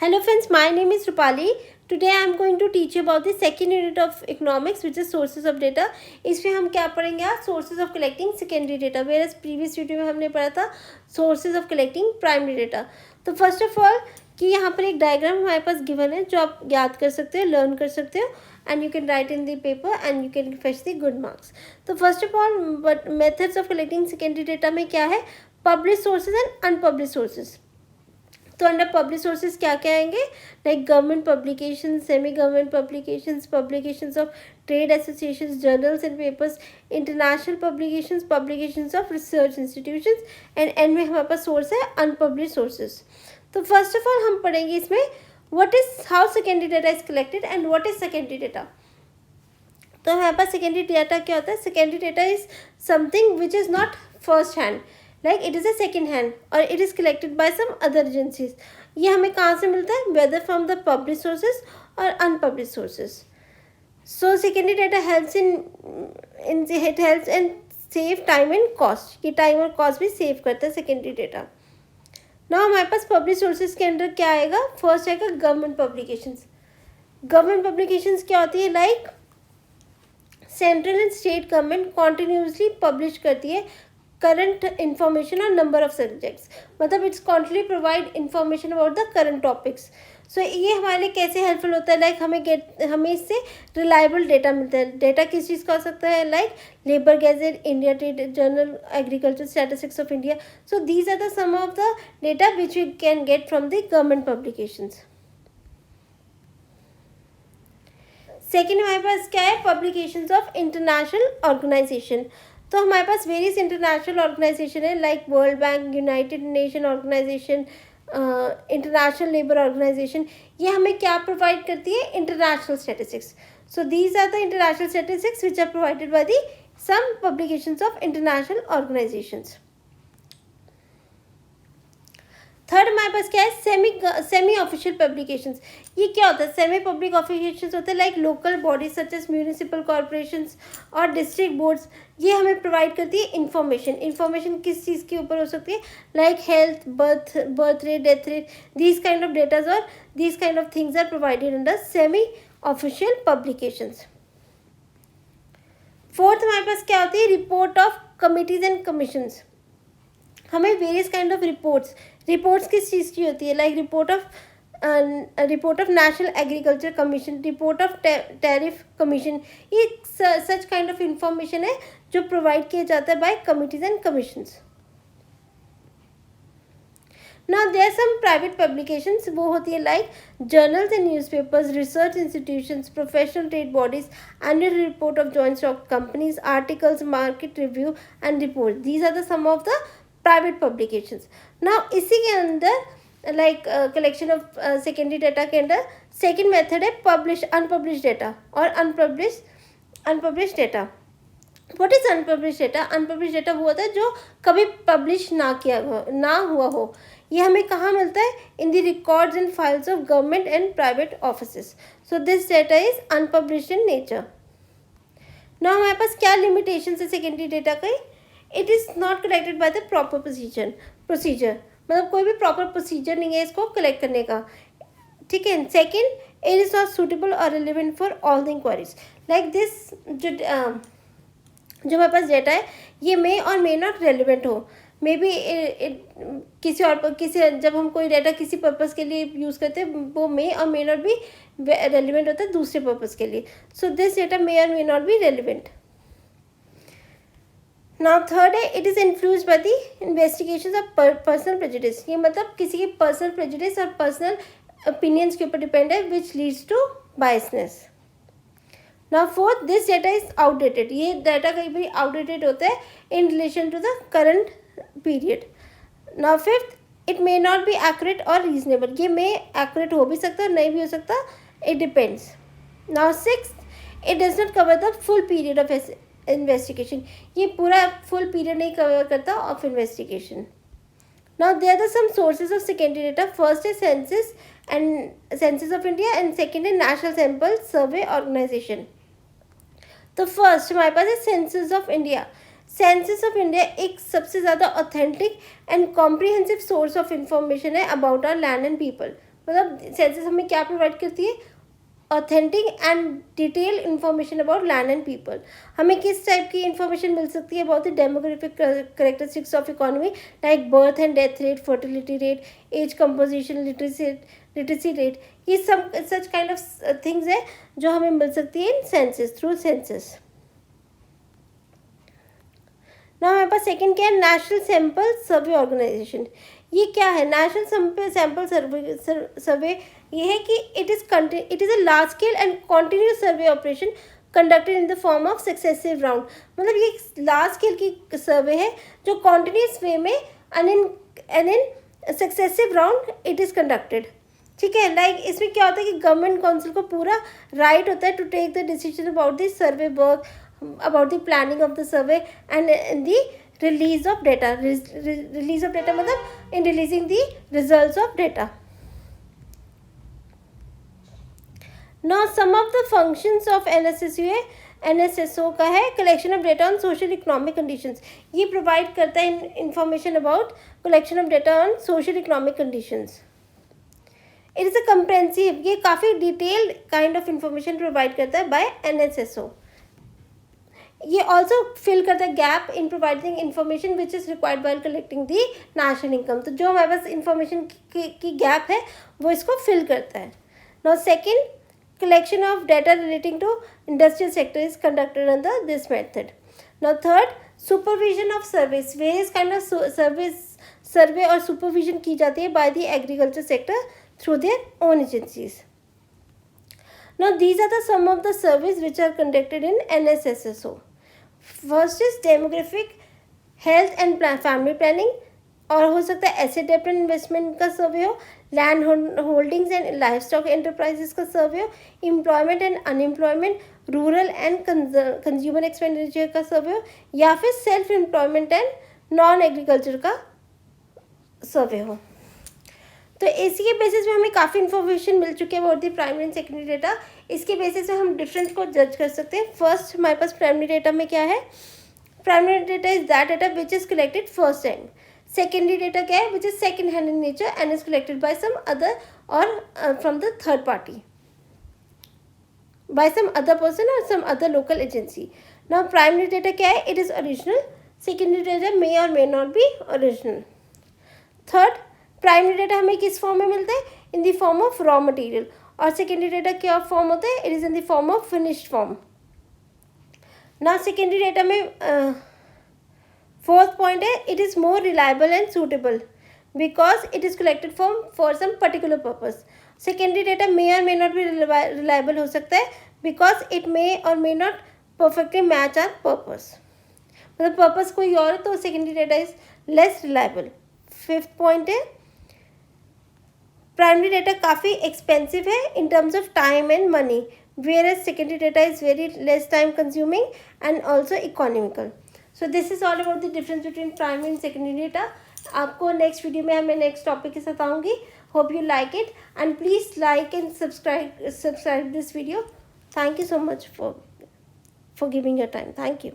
Hello friends, my name is Rupali. Today I am going to teach you about the second unit of economics, which is sources of data. इसमें हम क्या पढ़ेंगे आज? Sources of collecting secondary data. Whereas previous video में हमने पढ़ा था sources of collecting primary data. तो first of all कि यहाँ पर एक डायग्राम हमारे पास गिवन है जो आप याद कर सकते हो, लर्न कर सकते हो, and you can write in the paper and you can fetch the good marks. तो first of all, what methods of collecting secondary data में क्या है? Published sources and unpublished sources. तो अंडर पब्लिक सोर्सेज क्या क्या आएंगे? Like government publication, semi government publications, publications of trade associations, journals and papers, international publications, publications of research institutions, and में हमारे पास source है अनपब्लिश सोर्सेज. तो first of all हम पढ़ेंगे इसमें what is how secondary data is collected and what is secondary data. तो हमारे पास secondary data क्या होता है? Secondary data is something which is not first hand, like it is a second hand और it is collected by some other agencies. ये हमें कहाँ से मिलता है? Whether from the publish sources or unpublish sources. So secondary data helps in save time and cost. ये time और cost भी सेव करता है सेकेंडरी डेटा. नाउ हमारे पास पब्लिश सोर्सेज के अंदर क्या आएगा? फर्स्ट आएगा गवर्नमेंट पब्लिकेशंस. गवर्नमेंट पब्लिकेशंस क्या होती है? Like central and state government continuously publish करती है करंट इंफॉर्मेशन और नंबर ऑफ सब्जेक्ट्स. मतलब it's continuously provide information about the current topics. So ये हमारे लिए कैसे हेल्पफुल होता है? लाइक हमें इससे रिलायबल डेटा मिलता है. डेटा किस चीज़ का हो सकता है? Like labour gazette, India trade journal, agriculture statistics of India. So these are the some of the data which we can get from the government publications. Second हमारे पास क्या है? Publications of international organisation. तो हमारे पास various international organisation है like world bank, united nation organisation, international labour organisation. ये हमें क्या प्रोवाइड करती है? International statistics. So these are the international statistics which are provided by the some publications of international organisations. Third हमारे पास क्या है? Semi official publications. ये क्या होता है? सेमी पब्लिक ऑफिशियल्स होते हैं like local bodies such as municipal corporations और डिस्ट्रिक्ट बोर्ड्स. ये हमें प्रोवाइड करती है इंफॉर्मेशन किस चीज़ के ऊपर हो सकती है? Like health, birth rate, death rate, these kind of datas और these kind of things are provided under semi official publications. Fourth हमारे पास क्या होती है? Report of committees and commissions. हमें वेरियस काइंड ऑफ रिपोर्ट्स किस चीज़ की होती है? Like report of national agriculture commission, report of tariff commission. ये सच काइंड ऑफ इंफॉर्मेशन है जो प्रोवाइड किया जाता है by committees and commissions. Now there some private publications. वो होती है like journals and newspapers, research institutions, professional trade bodies, annual report of joint stock companies, articles, market review and report. These are the some of the private publications. Now इसी के अंदर like collection of secondary data के अंदर second method है unpublished data और unpublished data. What is unpublished data? Unpublished data वो होता है जो कभी पब्लिश ना हुआ हो. ये हमें कहाँ मिलता है? In the records and files of government and private offices. So this data is unpublish in nature. Now हमारे पास क्या लिमिटेशन है सेकेंडरी डेटा की? It is not collected by the proper procedure. मतलब कोई भी प्रॉपर प्रोसीजर नहीं है इसको कलेक्ट करने का. ठीक है. Second, it is not suitable और relevant for all the inquiries. Like this जो हमारे पास डेटा है ये मे नॉट रेलिवेंट हो. मे बी किसी जब हम कोई डेटा किसी पर्पज़ के लिए यूज़ करते हैं वो मे नॉट बी रेलिवेंट होता है दूसरे पर्पज़ के लिए. So this data may not be relevant. Now third है it is influenced by the investigations of personal prejudice. ये मतलब किसी की पर्सनल प्रेजुडिस और पर्सनल ओपिनियंस के ऊपर डिपेंड है which leads to biasness. Now fourth, this data is outdated. ये डाटा कई बार आउटडेटेड होता है in relation to the current period. Now fifth, it may not be accurate और रीजनेबल. ये मे एक्यूरेट हो भी सकता है और नहीं भी हो सकता, it depends. Now sixth, it does not cover the full period of investigation. ये पूरा फुल पीरियड नहीं कवर करता of investigation. Now there are some sources of secondary data. First है census of India and second है national sample survey organisation. तो first हमारे पास है census of India. Census of India एक सबसे ज़्यादा authentic and comprehensive source of information है about our land and people. मतलब सेंसस हमें क्या प्रोवाइड करती है, authentic and detail information about land and people. हमें किस टाइप की इन्फॉर्मेशन मिल सकती है, बहुत ही demographic characteristics of economy like birth and death rate, fertility rate, age composition, literacy rate, ये सब सच काइंड ऑफ थिंग्स है जो हमें मिल सकती है इन सेंसस, थ्रू सेंसस। ना हमारे पास सेकंड क्या है, नेशनल सैंपल सर्वे ऑर्गेनाइजेशन। ये क्या है, नेशनल सैंपल सर्वे ये है कि it is a large scale and continuous survey operation conducted in the form of successive round. मतलब ये लार्ज स्केल की सर्वे है जो कॉन्टिन्यूस वे में and in successive round it is conducted. ठीक है, लाइक इसमें क्या होता है कि गवर्नमेंट काउंसिल को पूरा राइट होता है to take the decision about this survey work, about the planning of the survey and the release of data. Release of data मतलब in releasing the results of data. Now some of the functions of NSSO का है collection of data on social economic conditions. ये provide करता है information about collection of data on social economic conditions. It is a comprehensive, ये काफ़ी detailed kind of information provide करता है by NSSO. ये ऑल्सो फिल करता है gap in providing information which is required by collecting the national income. तो जो हमारे पास इन्फॉर्मेशन की गैप है वो इसको फिल करता है। Now second, collection of data relating to industrial sector is conducted under this method. Now third, supervision of service, various kind of survey और सुपरविजन की जाती है by the agriculture sector through their own agencies. Now these are some of the surveys which are conducted in NSSSO. First is demographic, health and family planning, और हो सकता है asset depth and investment का सर्वे हो, land holdings and life stock enterprises का सर्वे हो, employment and unemployment, rural and consumer expenditure का सर्वे हो, या फिर self employment and non agriculture का सर्वे हो। तो इसी के बेसिस पे हमें काफ़ी इन्फॉर्मेशन मिल चुकी है about the primary and secondary data. इसके बेसिस पे हम डिफरेंस को जज कर सकते हैं। फर्स्ट हमारे पास प्राइमरी डेटा में क्या है, primary data is that data which is collected first time. Secondary data क्या है, which is second hand in nature and is collected by some other or from the third party, by some other person or some other local agency. Now primary data क्या है, it is original. Secondary data may और may not be original. Third, primary data हमें किस form में मिलता है, इन the form of raw material, और secondary data क्या फॉर्म होता है, it is in the form of finished form. ना सेकेंडरी डेटा में फोर्थ पॉइंट है, it is more reliable and suitable because it is collected from for some particular purpose. Secondary data may और may not भी reliable हो सकता है because it may और may not perfectly match our purpose, मतलब purpose कोई और है तो secondary data is less reliable. Fifth point है, प्राइमरी डेटा काफ़ी एक्सपेंसिव है in terms of time and money, whereas secondary data is very less time consuming and also economical. So this is all about the difference between primary and secondary data. आपको next video में मैं next topic के साथ आऊँगी। Hope you like it and please like and subscribe this video. Thank you so much for giving your time. Thank you.